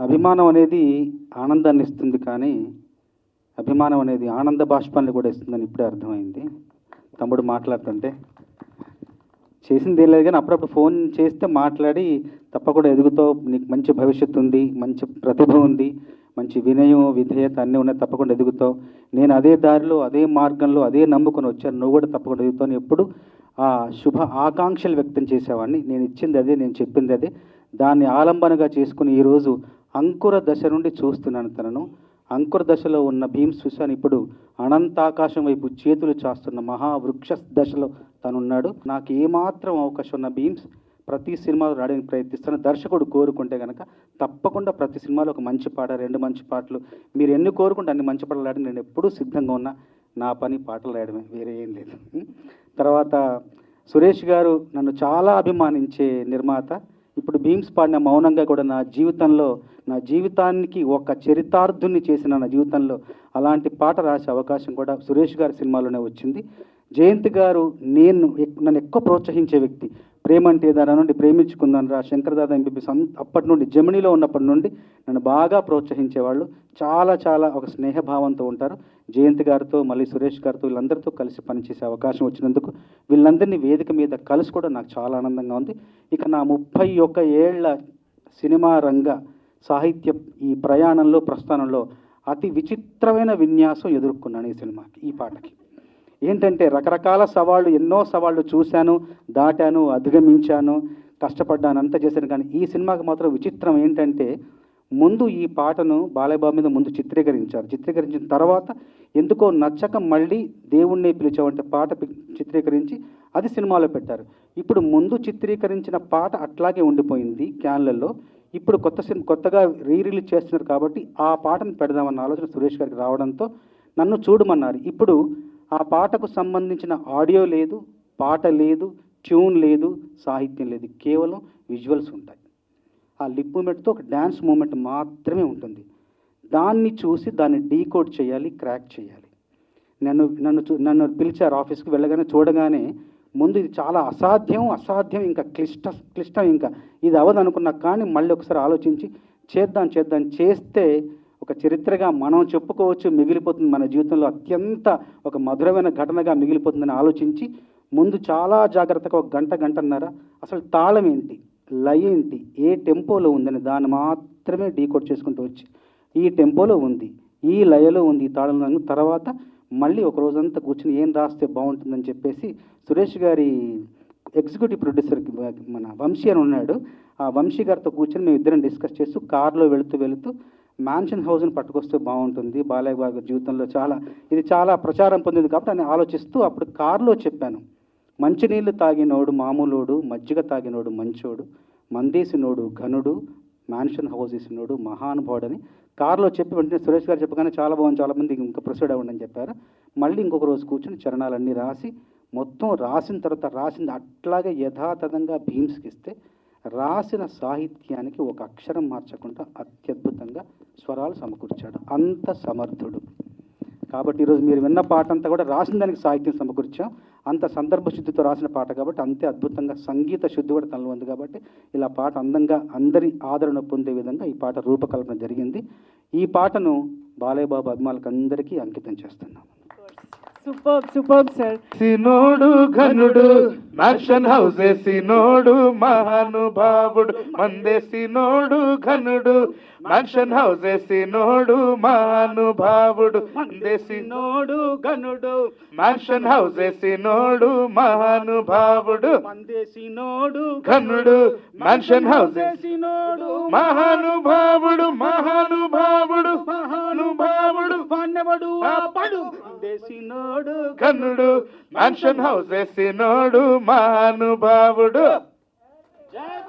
అభిమానం అనేది ఆనందాన్ని ఇస్తుంది, కానీ అభిమానం అనేది ఆనంద బాష్పాన్ని కూడా ఇస్తుందని ఇప్పుడే అర్థమైంది. తమ్ముడు మాట్లాడుతుంటే చేసింది ఏం లేదు, కానీ అప్పుడప్పుడు ఫోన్ చేస్తే మాట్లాడి తప్పకుండా ఎదుగుతావు, నీకు మంచి భవిష్యత్తు ఉంది, మంచి ప్రతిభ ఉంది, మంచి వినయం విధేయత అన్నీ ఉన్నాయి, తప్పకుండా ఎదుగుతావు, నేను అదే దారిలో అదే మార్గంలో అదే నమ్ముకొని వచ్చాను, నువ్వు కూడా తప్పకుండా ఎదుగుతావు, ఎప్పుడు ఆ శుభ ఆకాంక్షలు వ్యక్తం చేసేవాడిని. నేను ఇచ్చింది అదే, నేను చెప్పింది అదే, దాన్ని ఆలంబనగా చేసుకుని ఈరోజు అంకుర దశ నుండి చూస్తున్నాను తనను. అంకుర దశలో ఉన్న భీమ్స్ చూశాను, ఇప్పుడు అనంతాకాశం వైపు చేతులు చాస్తున్న మహావృక్ష దశలో తనున్నాడు. నాకు ఏమాత్రం అవకాశం ఉన్న భీమ్స్ ప్రతి సినిమాలో రాయడానికి ప్రయత్నిస్తాను. దర్శకుడు కోరుకుంటే కనుక తప్పకుండా ప్రతి సినిమాలో ఒక మంచి పాట, 2 మంచి పాటలు, మీరు ఎన్ని కోరుకుంటే అన్ని మంచి పాటలు రాయడానికి నేను ఎప్పుడూ సిద్ధంగా ఉన్నా. నా పని పాటలు రాయడమే, వేరే ఏం లేదు. తర్వాత సురేష్ గారు నన్ను చాలా అభిమానించే నిర్మాత. ఇప్పుడు భీమ్స్ పాడిన మౌనంగా కూడా నా జీవితానికి ఒక చరితార్థుని చేసిన నా జీవితంలో అలాంటి పాట రాసే అవకాశం కూడా సురేష్ గారి సినిమాలోనే వచ్చింది. జయంత్ గారు నన్ను ఎక్కువ ప్రోత్సహించే వ్యక్తి. ప్రేమంటే దాని నుండి ప్రేమించుకుందాను రా, శంకరదాదా ఎంబీబీఎస్ అప్పటి నుండి జమినీలో ఉన్నప్పటి నుండి నన్ను బాగా ప్రోత్సహించేవాళ్ళు. చాలా చాలా ఒక స్నేహభావంతో ఉంటారు. జయంత్ గారితో మళ్ళీ సురేష్ గారితో వీళ్ళందరితో కలిసి పనిచేసే అవకాశం వచ్చినందుకు వీళ్ళందరినీ వేదిక మీద కలిసి కూడా నాకు చాలా ఆనందంగా ఉంది. ఇక నా 31 ఏళ్ల సినిమా రంగ సాహిత్య ఈ ప్రయాణంలో ప్రస్థానంలో అతి విచిత్రమైన విన్యాసం ఎదుర్కొన్నాను ఈ సినిమాకి, ఈ పాటకి. ఏంటంటే రకరకాల సవాళ్ళు, ఎన్నో సవాళ్ళు చూశాను, దాటాను, అధిగమించాను, కష్టపడ్డాను, అంతా చేశాను. కానీ ఈ సినిమాకి మాత్రం విచిత్రం ఏంటంటే ముందు ఈ పాటను బాలయ్యబాబు మీద ముందు చిత్రీకరించారు. చిత్రీకరించిన తర్వాత ఎందుకో నచ్చక మళ్ళీ దేవుణ్ణి పిలిచావంటే పాట చిత్రీకరించి అది సినిమాలో పెట్టారు. ఇప్పుడు ముందు చిత్రీకరించిన పాట అట్లాగే ఉండిపోయింది క్యాన్లలో. ఇప్పుడు కొత్తగా రిలీజ్ చేస్తున్నారు కాబట్టి ఆ పాటను పెడదామన్న ఆలోచన సురేష్ గారికి రావడంతో నన్ను చూడమన్నారు. ఇప్పుడు ఆ పాటకు సంబంధించిన ఆడియో లేదు, పాట లేదు, ట్యూన్ లేదు, సాహిత్యం లేదు, కేవలం విజువల్స్ ఉంటాయి. ఆ లిప్ మూమెంట్తో ఒక డ్యాన్స్ మూమెంట్ మాత్రమే ఉంటుంది. దాన్ని చూసి దాన్ని డీకోడ్ చేయాలి, క్రాక్ చేయాలి. నన్ను పిలిచారు ఆఫీస్కి, వెళ్ళగానే చూడగానే ముందు ఇది చాలా అసాధ్యం, ఇంకా క్లిష్టం, ఇంకా ఇది అవ్వదు అనుకున్నా. కానీ మళ్ళీ ఒకసారి ఆలోచించి చేద్దాం చేస్తే ఒక చరిత్రగా మనం చెప్పుకోవచ్చు, మిగిలిపోతుంది మన జీవితంలో అత్యంత ఒక మధురమైన ఘటనగా మిగిలిపోతుందని ఆలోచించి ముందు చాలా జాగ్రత్తగా ఒక గంటన్నర అసలు తాళం ఏంటి, లయ ఏంటి, ఏ టెంపోలో ఉందని దాన్ని మాత్రమే డీకోడ్ చేసుకుంటూ వచ్చి ఈ టెంపోలో ఉంది, ఈ లయలో ఉంది, ఈ తాళంలో. తర్వాత మళ్ళీ ఒక రోజంతా కూర్చుని ఏం రాస్తే బాగుంటుందని చెప్పేసి సురేష్ గారి ఎగ్జిక్యూటివ్ ప్రొడ్యూసర్కి మన వంశీ అని ఉన్నాడు, ఆ వంశీ గారితో కూర్చొని మేము ఇద్దరం డిస్కస్ చేస్తూ కార్లో వెళుతూ మ్యాన్షన్ హౌస్ని పట్టుకొస్తే బాగుంటుంది, బాలయ్య గారి జీవితంలో ఇది చాలా ప్రచారం పొందింది కాబట్టి అని ఆలోచిస్తూ అప్పుడు కారులో చెప్పాను, మంచినీళ్ళు తాగినోడు మామూలోడు, మజ్జిగ తాగినోడు మంచోడు, మందేసినోడు ఘనుడు, మ్యాన్షన్ హౌస్ వేసినోడు మహానుభావుడని కారులో చెప్పి వెంటనే సురేష్ గారు చెప్పగానే చాలా బాగుంది, చాలామంది ఇంకా ప్రొసీడ్ అవ్వండి అని చెప్పారు. మళ్ళీ ఇంకొక రోజు కూర్చొని చరణాలన్నీ రాసి మొత్తం రాసిన తర్వాత రాసింది అట్లాగే యథాతథంగా భీమ్స్కి ఇస్తే రాసిన సాహిత్యానికి ఒక అక్షరం మార్చకుండా అత్యద్భుతంగా స్వరాలు సమకూర్చాడు. అంత సమర్థుడు. కాబట్టి ఈరోజు మీరు విన్న పాట అంతా కూడా రాసిన దానికి సాహిత్యం సమకూర్చాం. అంత సందర్భ శుద్ధితో రాసిన పాట కాబట్టి అంతే అద్భుతంగా సంగీత శుద్ధి కూడా తనలో ఉంది. కాబట్టి ఇలా పాట అందంగా అందరి ఆదరణ పొందే విధంగా ఈ పాట రూపకల్పన జరిగింది. ఈ పాటను బాలయ్య బాబు అభిమానులకు అందరికీ అంకితం చేస్తున్నాం. Super sir. సినోడు ఘనుడు, మ్యాన్షన్ హౌస్ వేసినోడు మహానుభావుడు, మందేసినోడు ఘనుడు, మ్యాన్షన్ హౌస్ వేసినోడు మహానుభావుడు, మందేసినోడు ఘనుడు, మ్యాన్షన్ హౌస్ వేసినోడు మహానుభావుడు, మందేసినోడు ఘనుడు, మ్యాన్షన్ హౌస్ వేసినోడు మహానుభావుడు, మహానుభావుడు, మహానుభావుడు, పన్నెవడు ఆపడు, మందేసినోడు ఘనుడు, మ్యాన్షన్ హౌస్ వేసినోడు మహానుభావుడు.